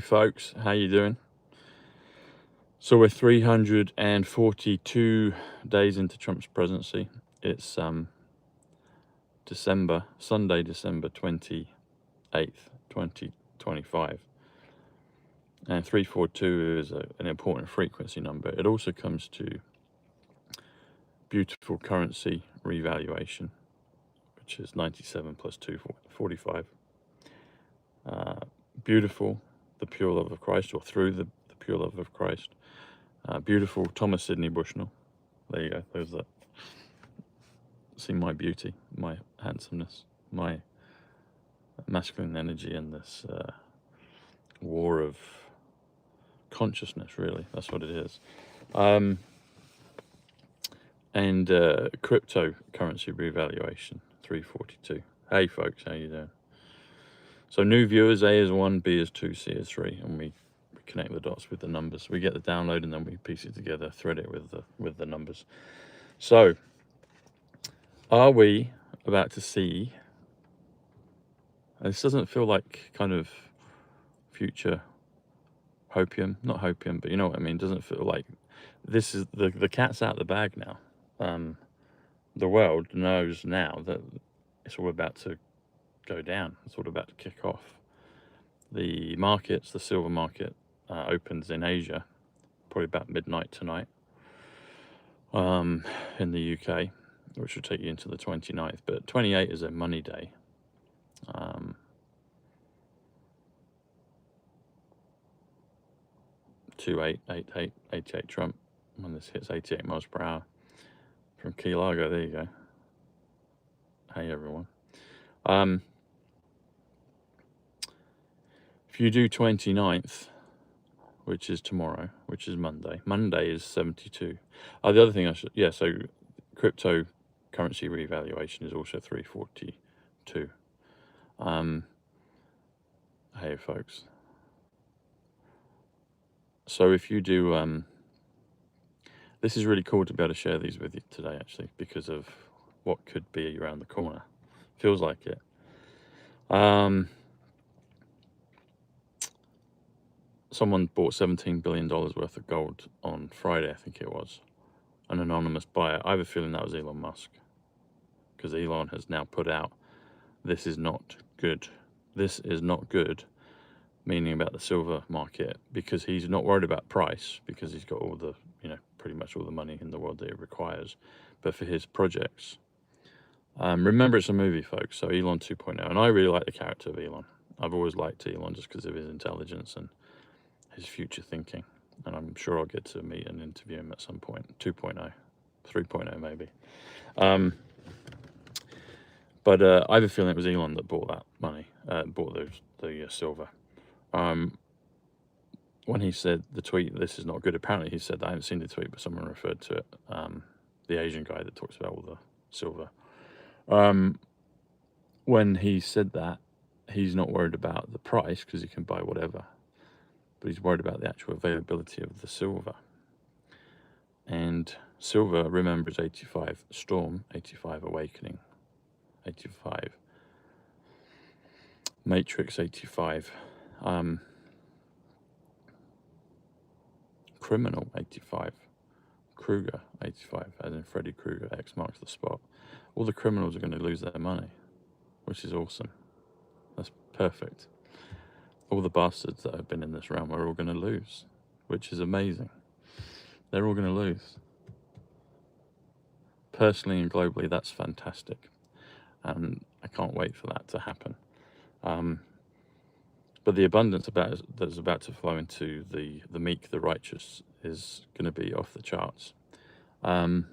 Folks, how you doing? So we're 342 days into Trump's presidency. It's Sunday, December 28th, 2025. And 342 is an important frequency number. It also comes to beautiful currency revaluation, which is 97 plus 2, 45. Beautiful, the pure love of Christ, or through the pure love of Christ. Beautiful Thomas Sidney Bushnell. There you go. There's that. See my beauty, my handsomeness, my masculine energy in this war of consciousness, really. That's what it is. And cryptocurrency revaluation, 342. Hey folks, how you doing? So new viewers, A is 1, B is 2, C is 3, and we connect the dots with the numbers. We get the download and then we piece it together, thread it with the numbers. So are we about to see, this doesn't feel like kind of future hopium, not hopium, but you know what I mean, doesn't feel like this is the cat's out of the bag now. The world knows now that it's all about to go down. It's all about to kick off. The markets, the silver market opens in Asia, probably about midnight tonight, in the UK, which will take you into the 29th, but 28 is a money day. 88 Trump, when this hits 88 miles per hour from Key Largo. There you go. Hey everyone. If you do 29th, which is tomorrow, which is Monday is 72. The other thing so cryptocurrency revaluation is also 342. Hey folks. So if you do, this is really cool to be able to share these with you today, actually, because of what could be around the corner. Feels like it. Someone bought $17 billion worth of gold on Friday, I think it was. An anonymous buyer. I have a feeling that was Elon Musk, because Elon has now put out, this is not good. This is not good, meaning about the silver market, because he's not worried about price, because he's got all the, pretty much all the money in the world that it requires. But for his projects, remember it's a movie, folks, so Elon 2.0. And I really like the character of Elon. I've always liked Elon just because of his intelligence and his future thinking. And I'm sure I'll get to meet and interview him at some point. 2.0, 3.0 maybe. But I have a feeling it was Elon that bought that money, bought the silver. When he said the tweet, this is not good, apparently he said, I haven't seen the tweet, but someone referred to it, the Asian guy that talks about all the silver. When he said that, he's not worried about the price because he can buy whatever, but he's worried about the actual availability of the silver. And silver, remember, is 85 storm, 85 awakening, 85 matrix, 85 criminal, 85 Kruger, 85, as in Freddy Krueger, X marks the spot. All the criminals are going to lose their money, which is awesome. That's perfect. All the bastards that have been in this realm are all going to lose, which is amazing. They're all going to lose. Personally and globally, that's fantastic. And I can't wait for that to happen. But the abundance that's about to flow into the meek, the righteous, is going to be off the charts. And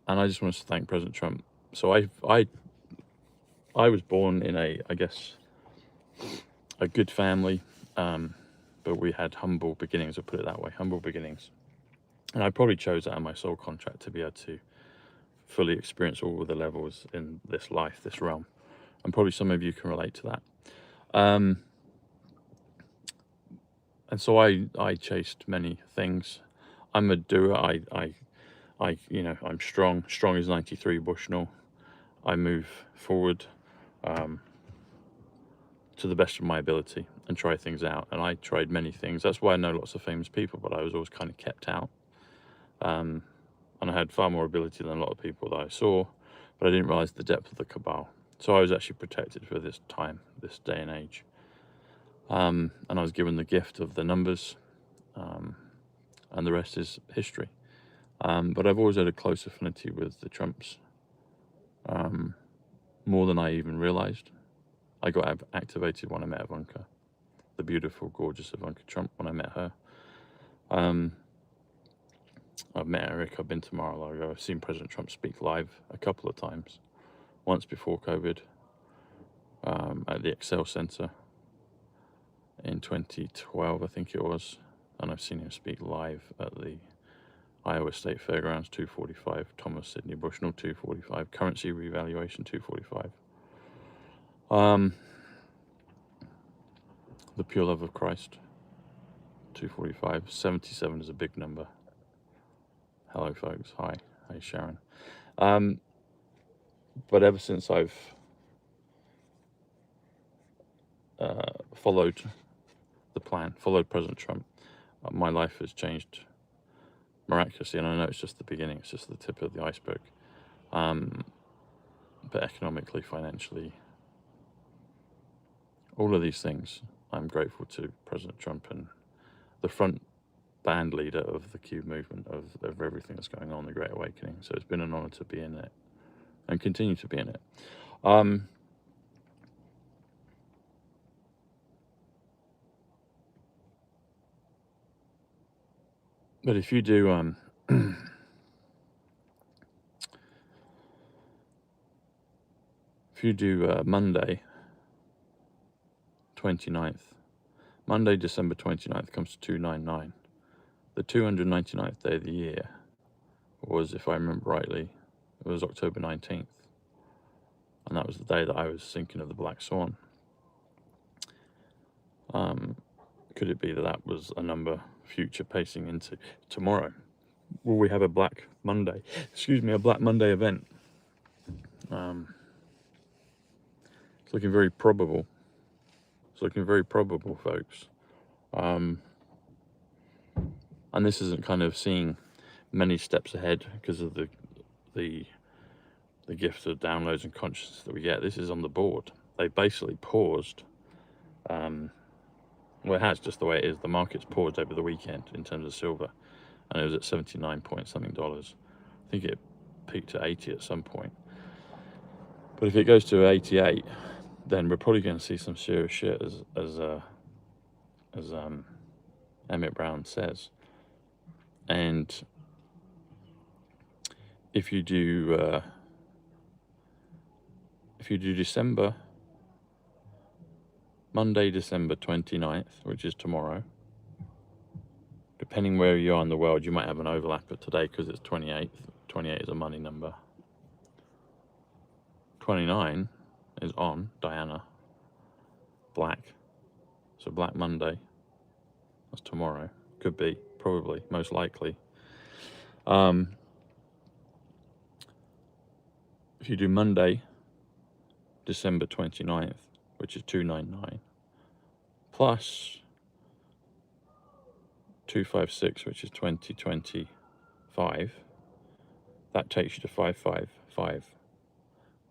I just want to thank President Trump. So I was born in a good family, but we had humble beginnings, I'll put it that way, humble beginnings. And I probably chose that in my soul contract to be able to fully experience all of the levels in this life, this realm. And probably some of you can relate to that. And so I chased many things. I'm a doer. I'm strong. Strong is 93 Bushnell. I move forward. to the best of my ability and try things out. And I tried many things. That's why I know lots of famous people, but I was always kind of kept out. And I had far more ability than a lot of people that I saw, but I didn't realize the depth of the cabal. So I was actually protected for this time, this day and age. And I was given the gift of the numbers, and the rest is history. But I've always had a close affinity with the Trumps, more than I even realized. I got activated when I met Ivanka, the beautiful, gorgeous Ivanka Trump, when I met her. I've met Eric, I've been to Mar-a-Lago, I've seen President Trump speak live a couple of times, once before COVID, at the Excel Center in 2012, I think it was, and I've seen him speak live at the Iowa State Fairgrounds, 245, Thomas Sidney Bushnell, 245, currency revaluation, 245. The pure love of Christ, 245. 77 is a big number. Hello, folks. Hi. Hey, Sharon. But ever since I've followed the plan, followed President Trump, my life has changed miraculously. And I know it's just the beginning. It's just the tip of the iceberg. But economically, financially, all of these things, I'm grateful to President Trump and the front band leader of the Q movement, of everything that's going on, the Great Awakening. So it's been an honor to be in it and continue to be in it. But if you do Monday 29th, Monday December 29th comes to 299. The 299th day of the year was, if I remember rightly, it was October 19th. And that was the day that I was thinking of the Black Swan. Could it be that that was a number future pacing into tomorrow? Will we have a Black Monday? Excuse me, a Black Monday event? It's looking very probable. It's looking very probable, folks. And this isn't kind of seeing many steps ahead because of the gift of downloads and consciousness that we get. This is on the board. They basically paused. Well, it has, just the way it is. The market's paused over the weekend in terms of silver, and it was at 79 point something dollars. I think it peaked at 80 at some point. But if it goes to 88, then we're probably going to see some serious shit, as Emmett Brown says. And if you do December, Monday, December 29th, which is tomorrow, depending where you are in the world, you might have an overlap of today because it's 28th. 28 is a money number. 29 is on Diana, Black. So Black Monday, that's tomorrow. Could be, probably, most likely. If you do Monday, December 29th, which is 299, plus 256, which is 2025, that takes you to 555,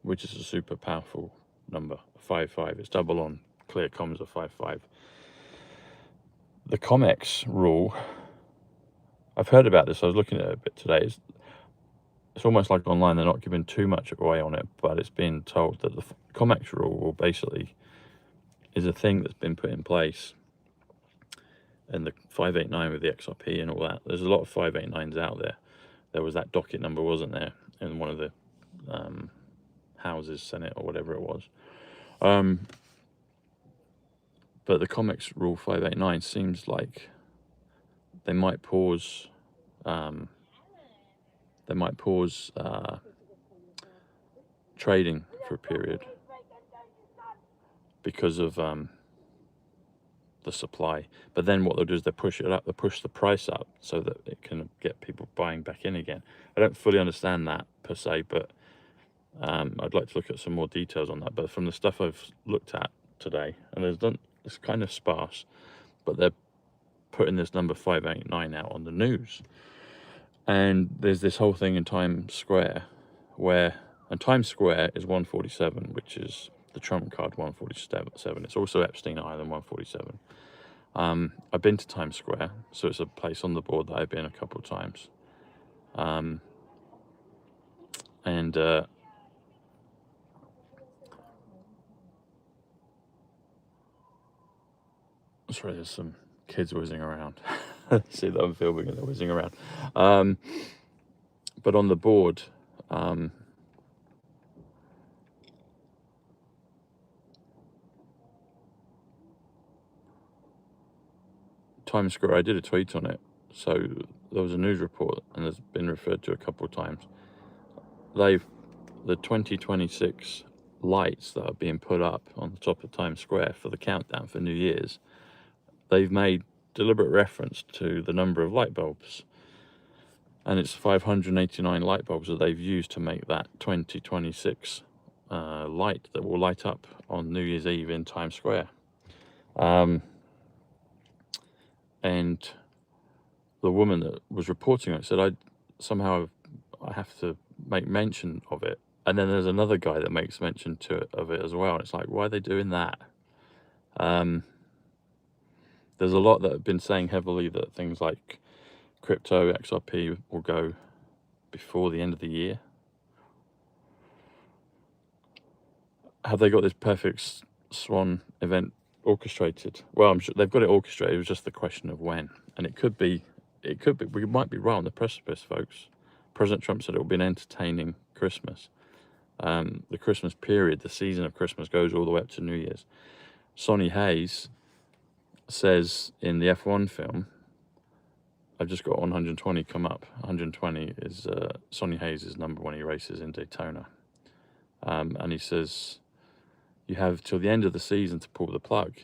which is a super powerful number. 55, it's double on clear comms of 55. The Comex rule, I've heard about this, I was looking at it a bit today. It's almost like online, they're not giving too much away on it, but it's been told that the Comex rule will basically is a thing that's been put in place. And the 589 with the XRP and all that, there's a lot of 589s out there. There was that docket number, wasn't there, in one of the houses, Senate or whatever it was. But the Comex rule 589 seems like they might pause. Trading for a period because of the supply. But then what they'll do is they push it up, they push the price up so that it can get people buying back in again. I don't fully understand that per se, but I'd like to look at some more details on that. But from the stuff I've looked at today, and it's kind of sparse, but they're putting this number 589 out on the news. And there's this whole thing in Times Square and Times Square is 147, which is the Trump card 147. It's also Epstein Island 147. I've been to Times Square, so it's a place on the board that I've been a couple of times. Sorry, there's some kids whizzing around. See that I'm filming and they're whizzing around. But on the board, Times Square, I did a tweet on it. So there was a news report, and it's been referred to a couple of times. The 2026 lights that are being put up on the top of Times Square for the countdown for New Year's, they've made deliberate reference to the number of light bulbs. And it's 589 light bulbs that they've used to make that 2026 light that will light up on New Year's Eve in Times Square. And the woman that was reporting it said, I have to make mention of it. And then there's another guy that makes mention of it as well. And it's like, why are they doing that? There's a lot that have been saying heavily that things like crypto, XRP will go before the end of the year. Have they got this perfect swan event orchestrated? Well, I'm sure they've got it orchestrated. It was just the question of when. And it could be, we might be right on the precipice, folks. President Trump said it will be an entertaining Christmas. The Christmas period, the season of Christmas goes all the way up to New Year's. Sonny Hayes says in the F1 film, I've just got 120 come up. 120 is Sonny Hayes' number when he races in Daytona. And he says, you have till the end of the season to pull the plug.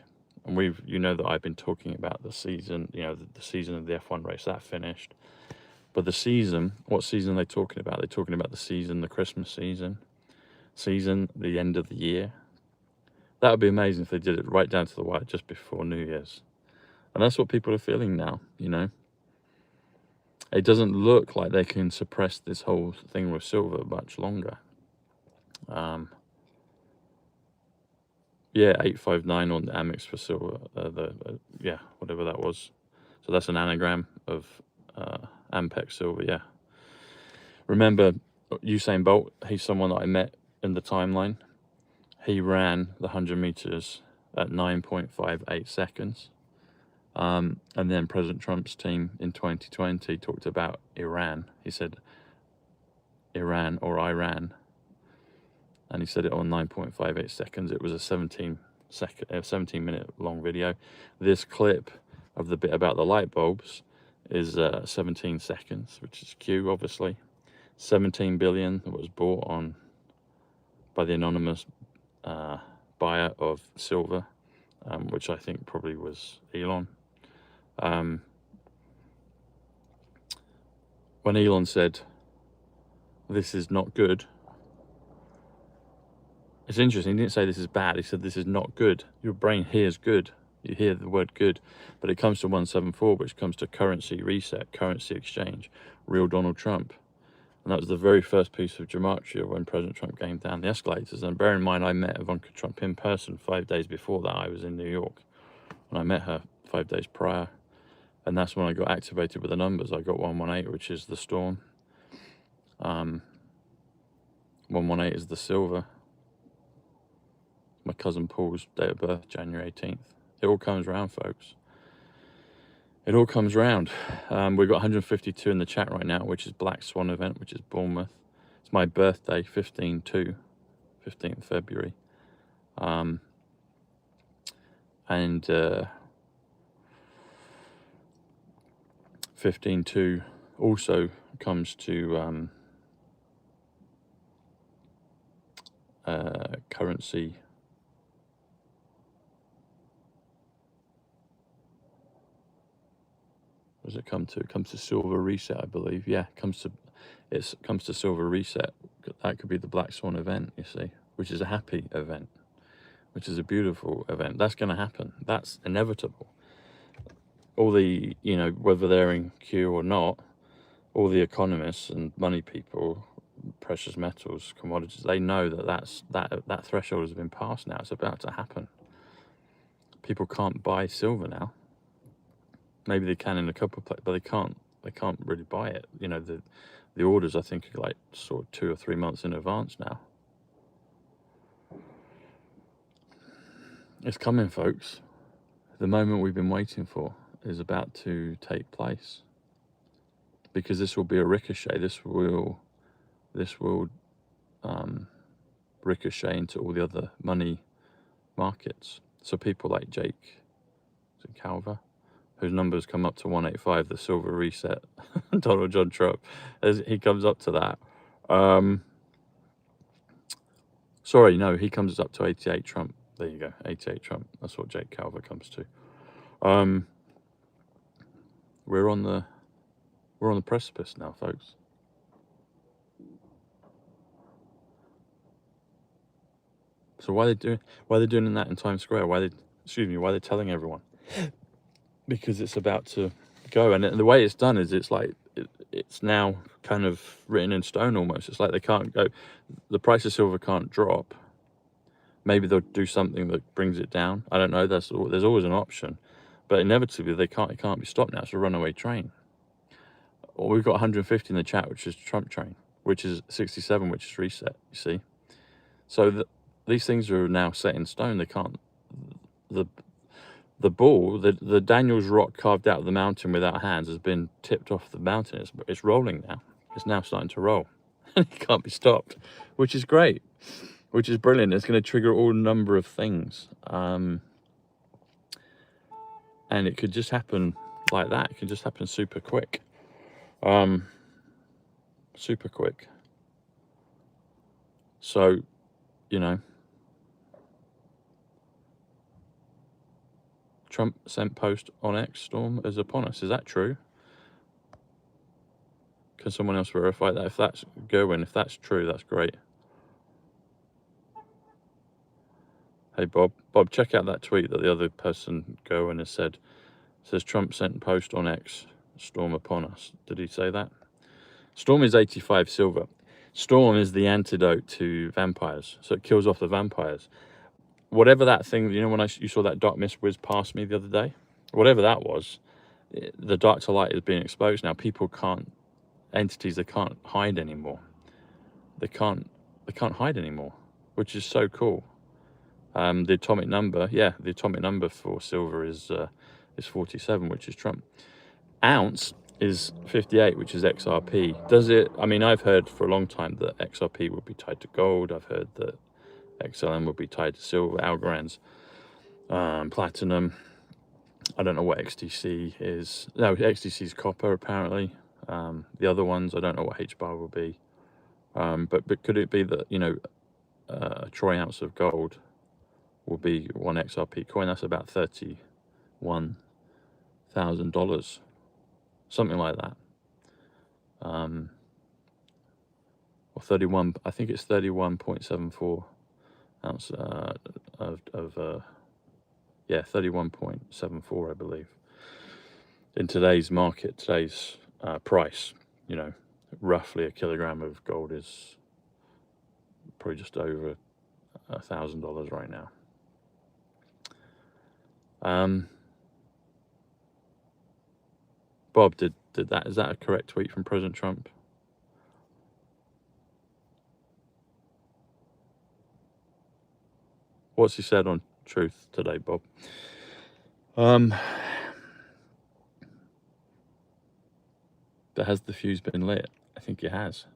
And you know that I've been talking about the season, the season of the F1 race, that finished. But the season, what season are they talking about? They're talking about the season, the Christmas season, the end of the year. That would be amazing if they did it right down to the wire just before New Year's. And that's what people are feeling now, It doesn't look like they can suppress this whole thing with silver much longer. Yeah, 859 on the Amex for silver, whatever that was. So that's an anagram of Ampex silver, yeah. Remember Usain Bolt, he's someone that I met in the timeline. He ran the 100 meters at 9.58 seconds. And then President Trump's team in 2020 talked about Iran. He said Iran or Iran. And he said it on 9.58 seconds. It was a 17-minute long video. This clip of the bit about the light bulbs is 17 seconds, which is Q, obviously. 17 billion that was bought on by the anonymous buyer of silver, which I think probably was Elon. When Elon said, this is not good, it's interesting, he didn't say this is bad, he said this is not good. Your brain hears good, you hear the word good, but it comes to 174, which comes to currency reset, currency exchange, real Donald Trump. And that was the very first piece of gematria when President Trump came down the escalators. And bear in mind, I met Ivanka Trump in person 5 days before that. I was in New York, and I met her 5 days prior. And that's when I got activated with the numbers. I got 118, which is the storm. 118 is the silver. My cousin Paul's date of birth, January 18th. It all comes round, folks. It all comes round. We've got 152 in the chat right now, which is Black Swan event, which is Bournemouth. It's my birthday, 15/2, 15th February. And 15/2 also comes to currency. What does it come to? It comes to silver reset, I believe. Yeah, it comes to silver reset. That could be the Black Swan event, you see, which is a happy event. which is a beautiful event. That's going to happen. That's inevitable. All the, you know, whether they're in Q or not, all the economists and money people, precious metals, commodities, they know that threshold has been passed now. It's about to happen. People can't buy silver now. Maybe they can in a couple of places, but they can't really buy it. You know, the orders, I think, are like sort of 2 or 3 months in advance now. It's coming, folks. The moment we've been waiting for is about to take place, because this will be a ricochet. This will ricochet into all the other money markets. So people like Jake, is it Calver, whose numbers come up to 185, the silver reset, Donald John Trump, as he comes up to that. Sorry, no, he comes up to 88 Trump. There you go, 88 Trump. That's what Jake Calver comes to. We're on the precipice now, folks. So why are they doing that in Times Square? Why are they telling everyone? Because it's about to go, and the way it's done is it's like it's now kind of written in stone almost. It's like they can't go. The price of silver can't drop. Maybe they'll do something that brings it down. I don't know. There's always an option, but inevitably it can't be stopped now. It's a runaway train. Or we've got 150 in the chat, which is Trump train, which is 67, which is reset. You see, so these things are now set in stone. They can't. The ball, the Daniel's rock carved out of the mountain without hands, has been tipped off the mountain. It's rolling now. It's now starting to roll, and it can't be stopped, which is great, which is brilliant. It's going to trigger all number of things, and it could just happen like that. It could just happen super quick, super quick. So, you know, Trump sent post on X, storm is upon us. Is that true? Can someone else verify that? If that's Gerwin, if that's true, that's great. Hey, Bob, check out that tweet that the other person, Gerwin, has said. It says Trump sent post on X, storm upon us. Did he say that? Storm is 85 silver. Storm is the antidote to vampires, so it kills off the vampires. Whatever that thing, you know, when you saw that dark mist whiz past me the other day, whatever that was, the dark to light is being exposed now. People can't, entities, they can't hide anymore. They can't hide anymore, which is so cool. The atomic number, yeah, the atomic number for silver is 47, which is Trump. Ounce is 58, which is XRP. Does it? I mean, I've heard for a long time that XRP would be tied to gold. I've heard that XLM would be tied to silver, Algorand's platinum. I don't know what XTC is. No, XTC is copper, apparently. The other ones, I don't know what HBAR will be. But could it be that, you know, a troy ounce of gold will be one XRP coin? That's about $31,000, something like that. Or 31, I think it's 31.74 ounce yeah, 31.74, I believe, in today's market, today's price. You know, roughly a kilogram of gold is probably just over $1,000 right now. Bob, is that a correct tweet from President Trump? What's he said on Truth today, Bob? But has the fuse been lit? I think it has.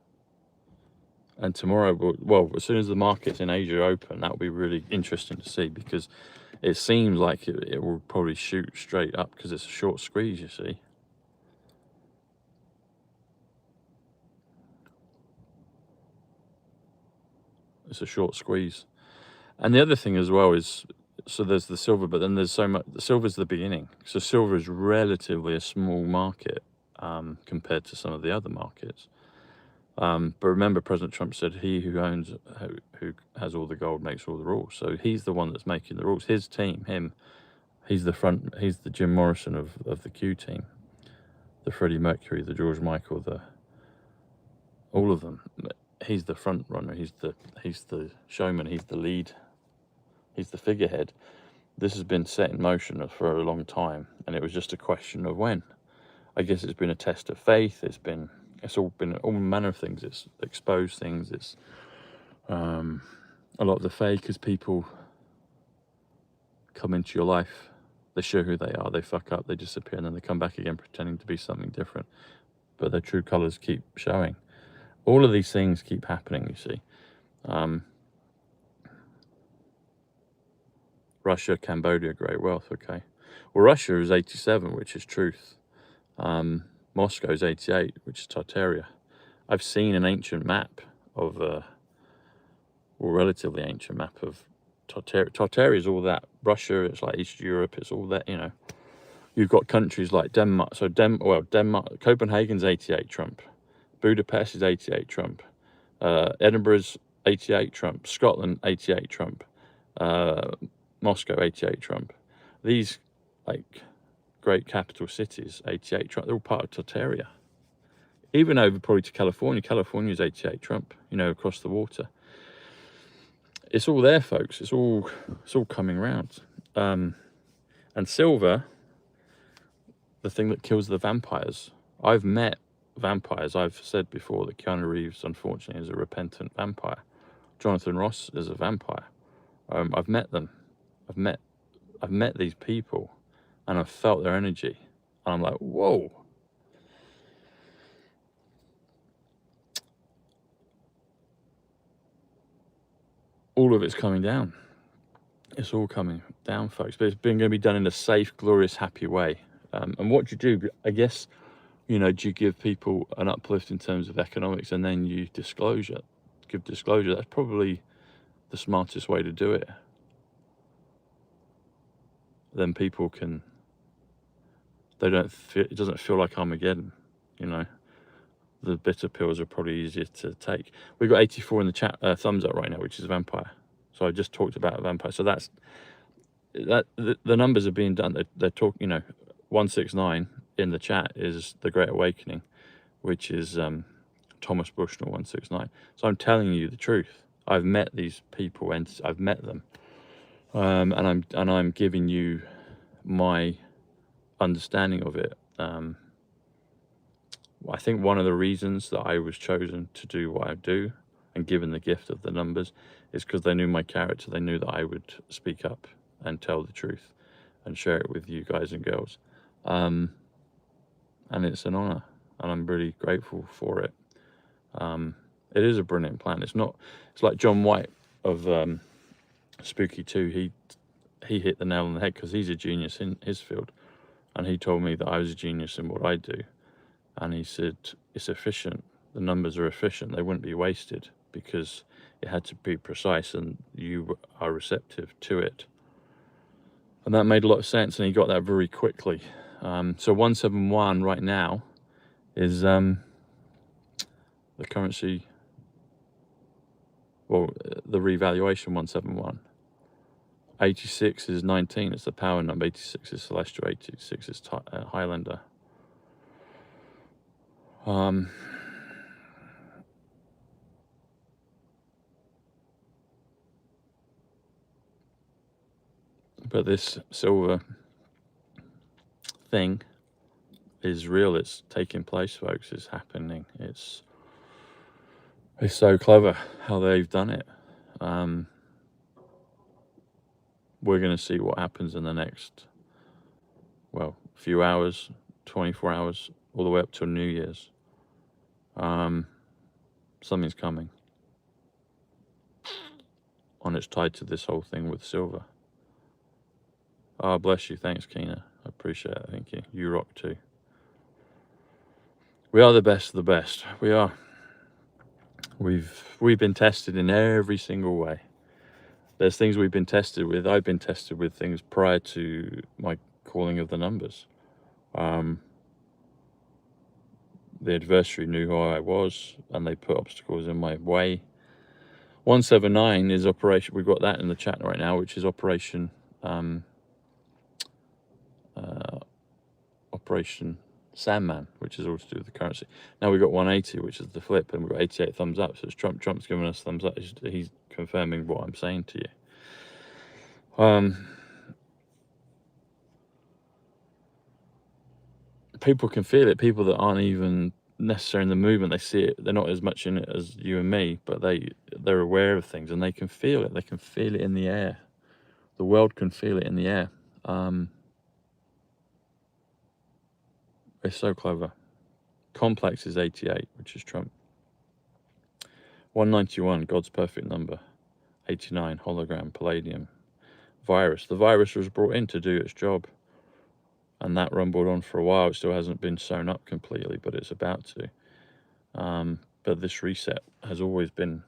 And tomorrow, well, as soon as the markets in Asia open, that will be really interesting to see, because it seems like it will probably shoot straight up because it's a short squeeze, you see. It's a short squeeze. And the other thing as well is, so there's the silver, but then there's so much, the silver's the beginning. So silver is relatively a small market compared to some of the other markets. But remember, President Trump said, "He who has all the gold makes all the rules." So he's the one that's making the rules. His team, him, he's the Jim Morrison of the Q team, the Freddie Mercury, the George Michael, all of them. He's the front runner. He's the showman. He's the lead. He's the figurehead. This has been set in motion for a long time, and it was just a question of when. I guess it's been a test of faith. It's all been all manner of things. It's exposed things. It's a lot of the fake is people come into your life, they show who they are, they fuck up, they disappear, and then they come back again pretending to be something different, but their true colors keep showing. All of these things keep happening, you see. Russia, Cambodia, great wealth. Okay, well, Russia is 87, which is truth. Moscow is 88, which is Tartaria. I've seen an ancient map of or relatively ancient map of Tartaria. Tartaria is all that. Russia, it's like East Europe, it's all that, you know. You've got countries like Denmark. So Denmark, Copenhagen's 88 Trump. Budapest is 88 Trump. Edinburgh's 88 Trump. Scotland 88 Trump. Moscow 88 Trump. These like great capital cities, 88 Trump, they're all part of Tartaria. Even over probably to California. California's 88 Trump, you know, across the water. It's all there, folks. It's all coming around. And silver, the thing that kills the vampires. I've met vampires. I've said before that Keanu Reeves, unfortunately, is a repentant vampire. Jonathan Ross is a vampire. I've met them. I've met these people, and I've felt their energy, and I'm like, whoa. All of it's coming down. It's all coming down, folks. But it's going to be done in a safe, glorious, happy way. And what do you do? I guess, you know, do you give people an uplift in terms of economics, and then you give disclosure? That's probably the smartest way to do it. Then people can, it doesn't feel like Armageddon, you know. The bitter pills are probably easier to take. We've got 84 in the chat, thumbs up right now, which is a vampire. So I just talked about a vampire. So the numbers are being done. They're talking, you know, 169 in the chat is the Great Awakening, which is Thomas Bushnell 169. So I'm telling you the truth. I've met these people, and I've met them, and I'm giving you my understanding of it. I think one of the reasons that I was chosen to do what I do and given the gift of the numbers is because they knew my character. They knew that I would speak up and tell the truth and share it with you guys and girls. And it's an honor, and I'm really grateful for it. It is a brilliant plan. It's like John White of Spooky 2. He hit the nail on the head because he's a genius in his field. And he told me that I was a genius in what I do. And he said, it's efficient. The numbers are efficient. They wouldn't be wasted because it had to be precise and you are receptive to it. And that made a lot of sense, and he got that very quickly. So 171 right now is the currency, well, the revaluation 171. 86 is 19, it's the power number. 86 is Celestial, 86 is Highlander. But this silver thing is real. It's taking place, folks. It's happening. It's so clever how they've done it. We're going to see what happens in the next, well, few hours, 24 hours, all the way up to New Year's. Something's coming. And it's tied to this whole thing with silver. Oh, bless you. Thanks, Keena. I appreciate it. Thank you. You rock too. We are the best of the best. We are. We've been tested in every single way. There's things we've been tested with. I've been tested with things prior to my calling of the numbers. The adversary knew who I was, and they put obstacles in my way. 179 is Operation, we've got that in the chat right now, which is Operation Sandman, which is all to do with the currency. Now we've got 180, which is the flip, and we've got 88 thumbs up. So it's Trump's giving us thumbs up. He's confirming what I'm saying to you. People can feel it. People that aren't even necessarily in the movement, they see it. They're not as much in it as you and me, but they're aware of things, and they can feel it. They can feel it in the air. The world can feel it in the air. It's so clever. Complex is 88, which is Trump. 191, God's perfect number. 89, hologram, palladium. Virus. The virus was brought in to do its job, and that rumbled on for a while. It still hasn't been sewn up completely, but it's about to. But this reset has always been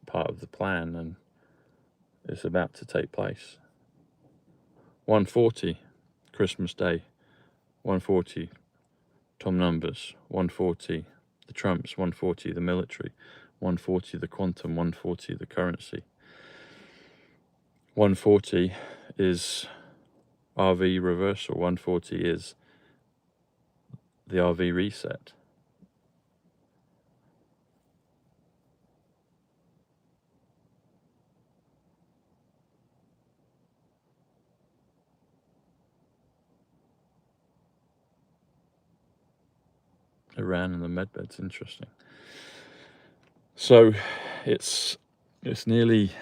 part of the plan, and it's about to take place. 140, Christmas Day. 140, Tom Numbers. 140, the Trumps. 140, the military. 140, the quantum. 140, the currency. 140 is RV reversal. 140 is the RV reset. Iran and the medbed's interesting. So it's nearly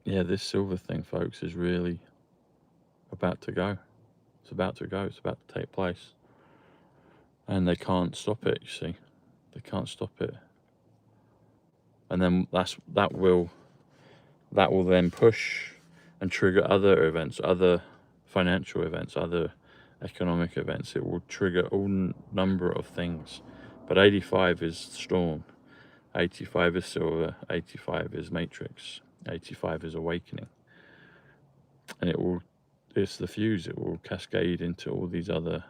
this silver thing, folks, is really about to go. It's about to go. It's about to take place, and they can't stop it. You see, they can't stop it, and then that will then push and trigger other events, other financial events, other economic events. It will trigger all number of things. But 85 is storm, 85 is silver, 85 is matrix, 85 is awakening, and it's the fuse. It will cascade into all these other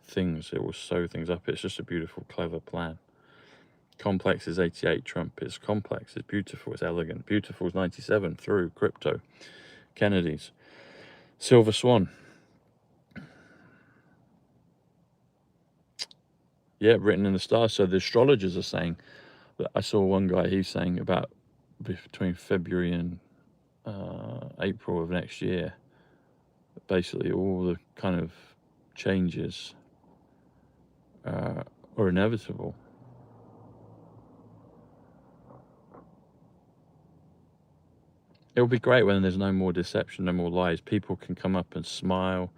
things. It will sew things up. It's just a beautiful, clever plan. Complex is 88. Trump is complex. It's beautiful. It's elegant. Beautiful is 97 through crypto. Kennedy's. Silver Swan. Yeah, written in the stars. So the astrologers are saying, I saw one guy, he's saying about between February and April of next year, basically all the kind of changes are inevitable. It'll be great when there's no more deception, no more lies. People can come up and smile.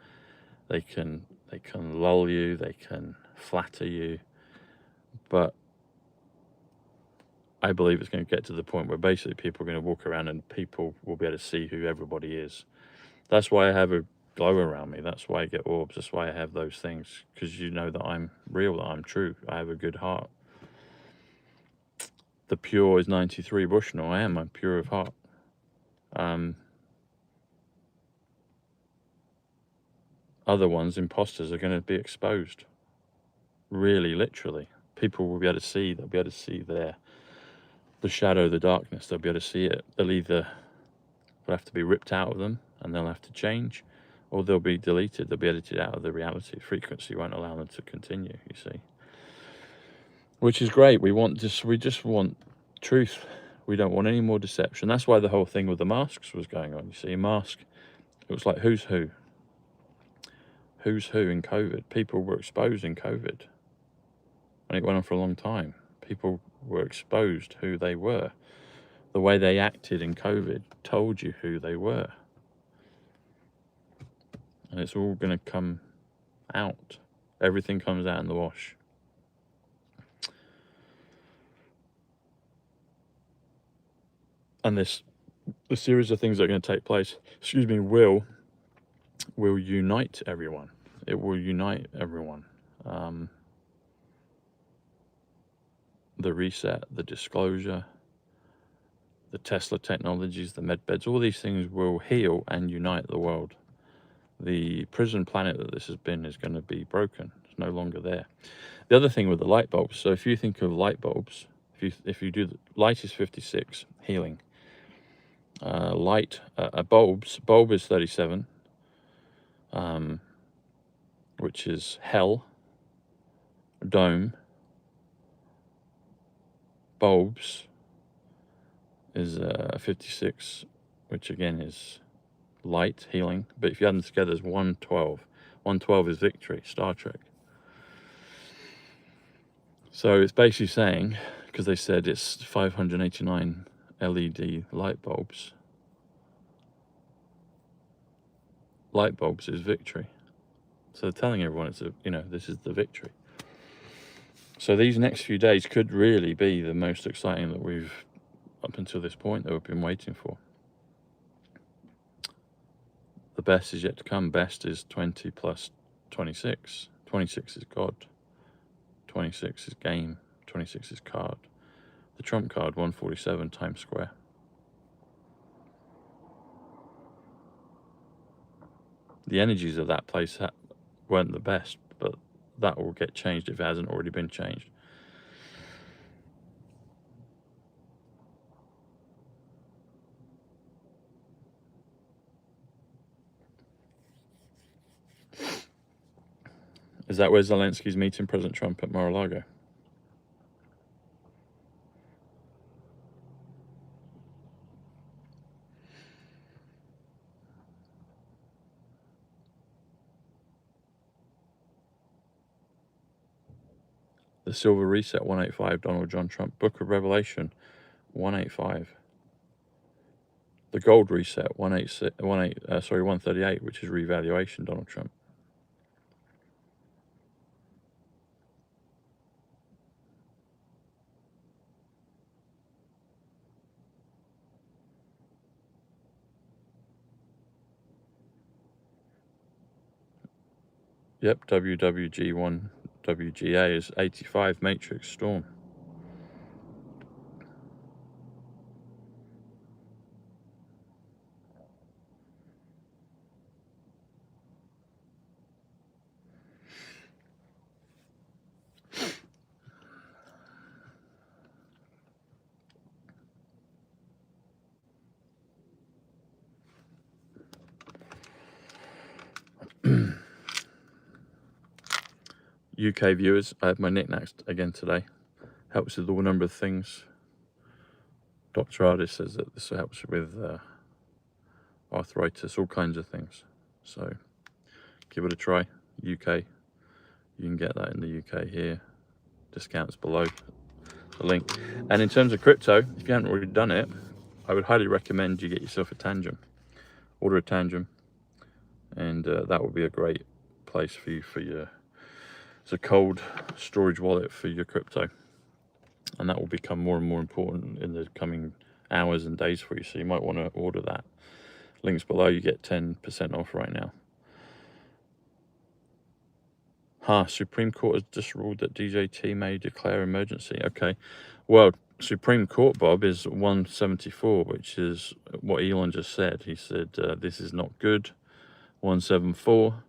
They can lull you. They can flatter you. But I believe it's going to get to the point where basically people are going to walk around and people will be able to see who everybody is. That's why I have a glow around me. That's why I get orbs. That's why I have those things, because you know that I'm real, that I'm true. I have a good heart. The pure is 93 Bushnell. I'm pure of heart. Other ones, imposters, are going to be exposed. Really, literally. People will be able to see. They'll be able to see the shadow, the darkness. They'll be able to see it. They'll have to be ripped out of them, and they'll have to change, or they'll be deleted. They'll be edited out of the reality. Frequency won't allow them to continue, you see. Which is great. We just want truth. We don't want any more deception. That's why the whole thing with the masks was going on. You see, mask, it was like who's who. Who's who in COVID. People were exposed in COVID. And it went on for a long time. People were exposed who they were. The way they acted in COVID told you who they were. And it's all going to come out. Everything comes out in the wash. And the series of things that are going to take place, will unite everyone. It will unite everyone. The reset, the disclosure, the Tesla technologies, the med beds, all these things will heal and unite the world. The prison planet that this has been is going to be broken. It's no longer there. The other thing with the light bulbs, so if you think of light bulbs, if you do, light is 56, healing. Bulb is 37, which is hell. Dome, bulbs is 56, which again is light, healing. But if you add them together, it's 112. 112 is victory, Star Trek. So it's basically saying, because they said it's 589 LED light bulbs. Light bulbs is victory. So they're telling everyone it's this is the victory. So these next few days could really be the most exciting that we've, up until this point, that we've been waiting for. The best is yet to come. Best is 20 plus 26. 26 is God. 26 is game. 26 is card. The trump card, 147, Times Square. The energies of that place weren't the best, but that will get changed if it hasn't already been changed. Is that where Zelensky's meeting President Trump at Mar-a-Lago? The Silver Reset, 185, Donald John Trump. Book of Revelation, 185. The Gold Reset, 138, which is revaluation, Donald Trump. Yep, WWG1, WGA is 85, Matrix Storm. UK viewers, I have my knickknacks again today. Helps with all number of things. Dr. Ardis says that this helps with arthritis, all kinds of things. So give it a try. UK, you can get that in the UK here. Discounts below the link. And in terms of crypto, if you haven't already done it, I would highly recommend you get yourself a Tangem. Order a Tangem, and that will be a great place for you for your, it's a cold storage wallet for your crypto, and that will become more and more important in the coming hours and days for you. So you might want to order that. Links below. You get 10% off right now. Supreme Court has just ruled that DJT may declare emergency. Okay, well, Supreme Court, Bob, is 174, which is what Elon just said. He said this is not good. 174,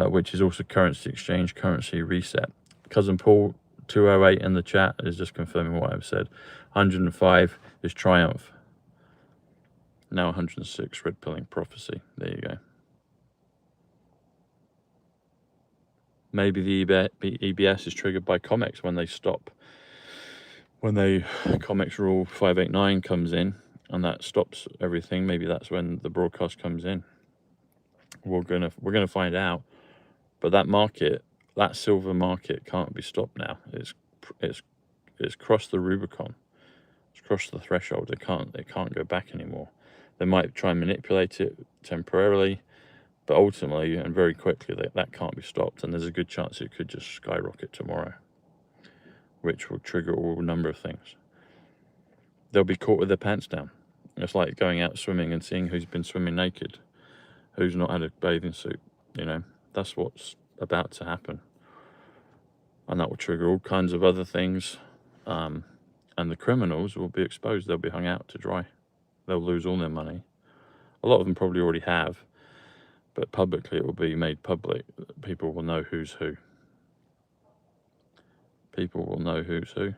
which is also currency exchange, currency reset. Cousin Paul 208 in the chat is just confirming what I've said. 105 is triumph. Now 106, red pilling prophecy. There you go. Maybe the EBS is triggered by Comex when they stop. When Comex rule 589 comes in and that stops everything, maybe that's when the broadcast comes in. We're gonna find out. But that market, that silver market, can't be stopped now. It's crossed the Rubicon. It's crossed the threshold. It can't go back anymore. They might try and manipulate it temporarily, but ultimately and very quickly that can't be stopped. And there's a good chance it could just skyrocket tomorrow, which will trigger all a number of things. They'll be caught with their pants down. It's like going out swimming and seeing who's been swimming naked, who's not had a bathing suit. That's what's about to happen, and that will trigger all kinds of other things. And And the criminals will be exposed. They'll be hung out to dry. They'll lose all their money. A lot of them probably already have, but publicly it will be made public. People will know who's who. People will know who's who.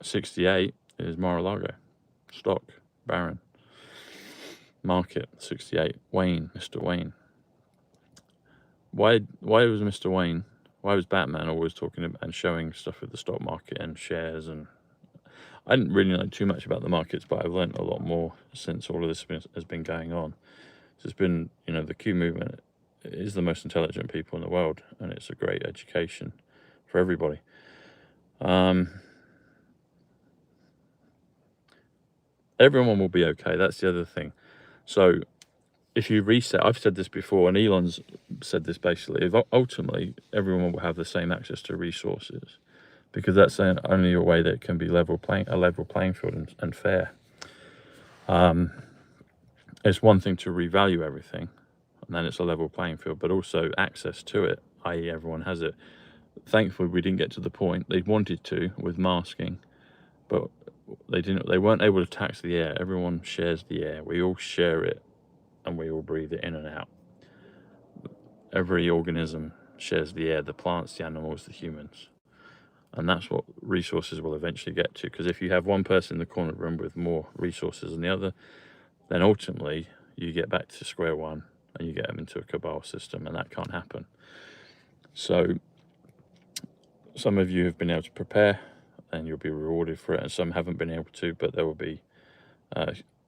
68 is Mar-a-Lago. Stock, Baron. Market, 68. Wayne, Mr. Wayne. Why was Mr. Wayne, why was Batman always talking about and showing stuff with the stock market and shares? And I didn't really know too much about the markets, but I've learned a lot more since all of this has been going on. So it's been, the Q movement is the most intelligent people in the world, and it's a great education for everybody. Everyone will be okay. That's the other thing. So if you reset, I've said this before, and Elon's said this basically, ultimately everyone will have the same access to resources, because that's only a way that it can be a level playing field and fair. It's one thing to revalue everything, and then it's a level playing field, but also access to it, i.e. everyone has it. Thankfully, we didn't get to the point they wanted to with masking, but they weren't able to tax the air. Everyone shares the air. We all share it, and we all breathe it in and out. Every organism shares the air, the plants, the animals, the humans. And that's what resources will eventually get to. Because if you have one person in the corner of the room with more resources than the other, then ultimately you get back to square one and you get them into a cabal system, and that can't happen. So some of you have been able to prepare and you'll be rewarded for it, and some haven't been able to, but there will be.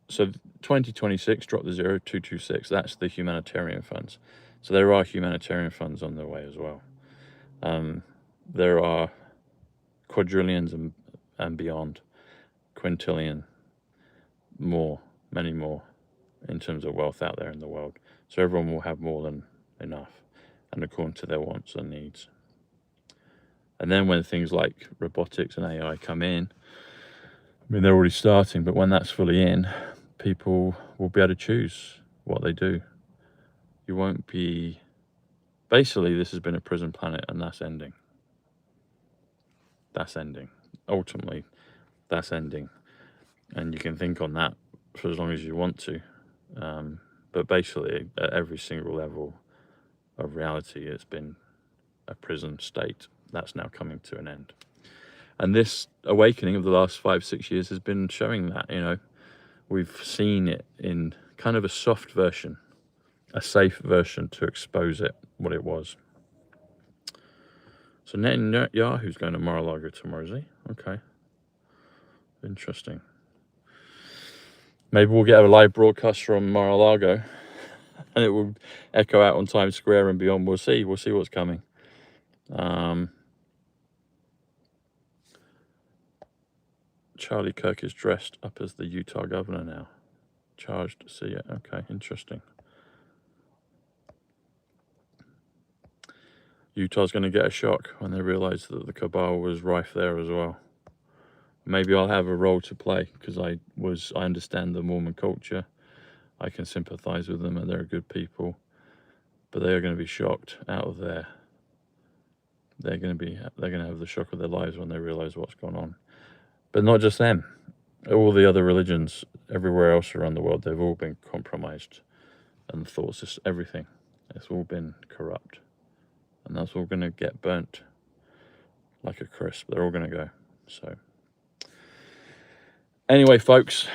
So 2026, drop the 0226, that's the humanitarian funds. So there are humanitarian funds on their way as well. There are quadrillions and beyond, quintillion, more, many more, in terms of wealth out there in the world. So everyone will have more than enough, and according to their wants and needs. And then when things like robotics and AI come in, I mean, they're already starting, but when that's fully in, people will be able to choose what they do. You won't be... Basically, this has been a prison planet, and that's ending. That's ending. Ultimately, that's ending. And you can think on that for as long as you want to. But basically, at every single level of reality, it's been a prison state. That's now coming to an end. And this awakening of the last 5-6 years has been showing that, we've seen it in kind of a soft version, a safe version to expose it, what it was. So Netanyahu's going to Mar-a-Lago tomorrow, is he? Okay. Interesting. Maybe we'll get a live broadcast from Mar-a-Lago and it will echo out on Times Square and beyond. We'll see what's coming. Charlie Kirk is dressed up as the Utah governor now. Charged to see it. Okay, interesting. Utah's going to get a shock when they realise that the cabal was rife there as well. Maybe I'll have a role to play, because I understand the Mormon culture. I can sympathise with them, and they're good people. But they are going to be shocked out of there. They're going to have the shock of their lives when they realise what's gone on. But not just them. All the other religions everywhere else around the world, they've all been compromised. And thoughts, just everything. It's all been corrupt. And that's all going to get burnt like a crisp. They're all going to go. So anyway, folks,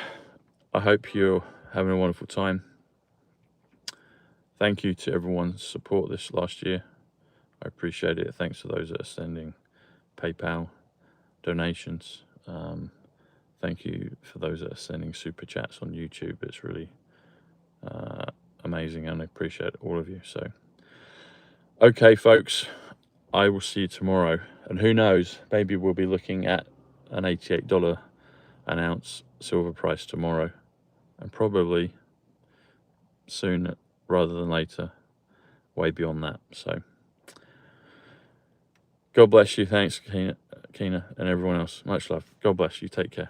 I hope you're having a wonderful time. Thank you to everyone's support this last year. I appreciate it. Thanks to those that are sending PayPal donations. Thank you for those that are sending super chats on YouTube. It's really amazing, and I appreciate all of you. So, okay, folks, I will see you tomorrow. And who knows, maybe we'll be looking at an $88 an ounce silver price tomorrow, and probably soon rather than later, way beyond that. So God bless you. Thanks, Keena, and everyone else. Much love. God bless you. Take care.